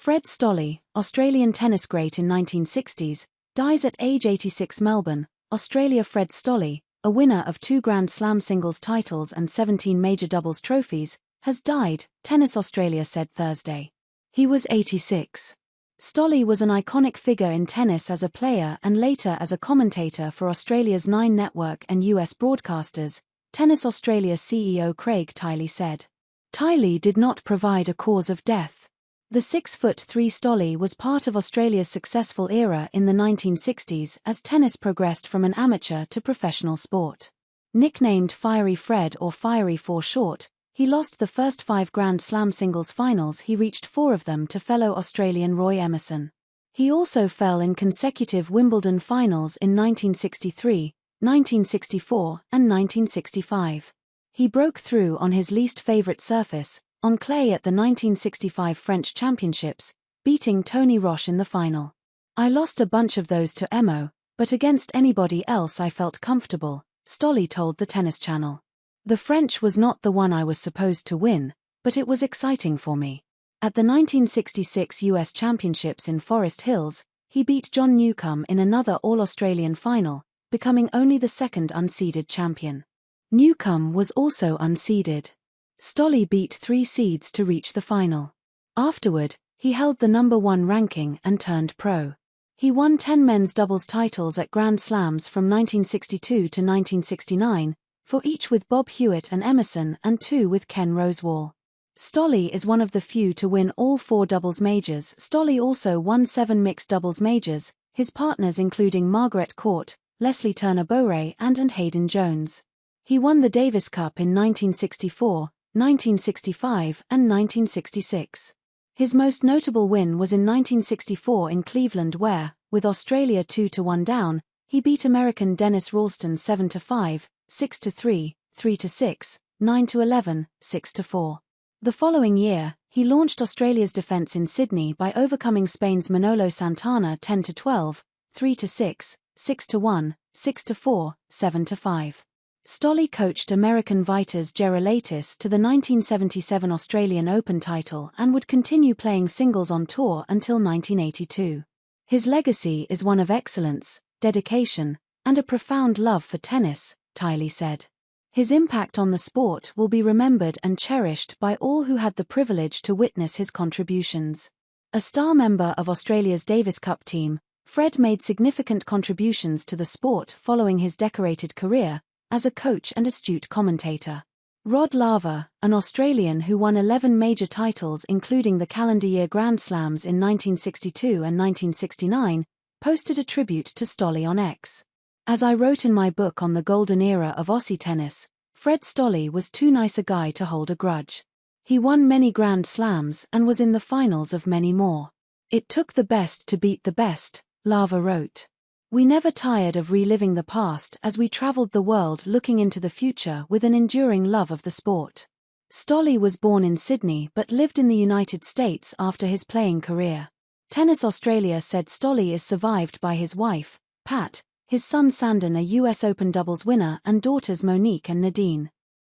Fred Stolle, Australian tennis great in 1960s, dies at age 86. Melbourne, Australia. Fred Stolle, a winner of 2 Grand Slam singles titles and 17 major doubles trophies, has died, Tennis Australia said Thursday. He was 86. Stolle was an iconic figure in tennis as a player and later as a commentator for Australia's 9 network and US broadcasters, Tennis Australia CEO Craig Tiley said. Tiley did not provide a cause of death. The 6'3" Stolle was part of Australia's successful era in the 1960s as tennis progressed from an amateur to professional sport. Nicknamed Fiery Fred or Fiery for short, he lost the first 5 Grand Slam singles finals. He reached 4 of them to fellow Australian Roy Emerson. He also fell in consecutive Wimbledon finals in 1963, 1964, and 1965. He broke through on his least favourite surface, on clay at the 1965 French Championships, beating Tony Roche in the final. "I lost a bunch of those to Emo, but against anybody else I felt comfortable," Stolle told the Tennis Channel. "The French was not the one I was supposed to win, but it was exciting for me." At the 1966 US Championships in Forest Hills, he beat John Newcombe in another All-Australian final, becoming only the second unseeded champion. Newcombe was also unseeded. Stolle beat 3 seeds to reach the final. Afterward, he held the number 1 ranking and turned pro. He won 10 men's doubles titles at Grand Slams from 1962 to 1969, 4 each with Bob Hewitt and Emerson and 2 with Ken Rosewall. Stolle is one of the few to win all 4 doubles majors. Stolle also won 7 mixed doubles majors, his partners including Margaret Court, Leslie Turner-Bowray and Hayden Jones. He won the Davis Cup in 1964, 1965 and 1966. His most notable win was in 1964 in Cleveland where, with Australia 2-1 down, he beat American Dennis Ralston 7-5, 6-3, 3-6, 9-11, 6-4. The following year, he launched Australia's defence in Sydney by overcoming Spain's Manolo Santana 10-12, 3-6, 6-1, 6-4, 7-5. Stolle coached American Vitas Gerulaitis to the 1977 Australian Open title and would continue playing singles on tour until 1982. His legacy is one of excellence, dedication, and a profound love for tennis, Tiley said. His impact on the sport will be remembered and cherished by all who had the privilege to witness his contributions. A star member of Australia's Davis Cup team, Fred made significant contributions to the sport following his decorated career as a coach and astute commentator. Rod Laver, an Australian who won 11 major titles including the calendar year Grand Slams in 1962 and 1969, posted a tribute to Stolle on X. "As I wrote in my book on the golden era of Aussie tennis, Fred Stolle was too nice a guy to hold a grudge. He won many Grand Slams and was in the finals of many more. It took the best to beat the best," Laver wrote. "We never tired of reliving the past as we traveled the world looking into the future with an enduring love of the sport." Stolle was born in Sydney but lived in the United States after his playing career. Tennis Australia said Stolle is survived by his wife, Pat, his son Sandon, a US Open doubles winner, and daughters Monique and Nadine.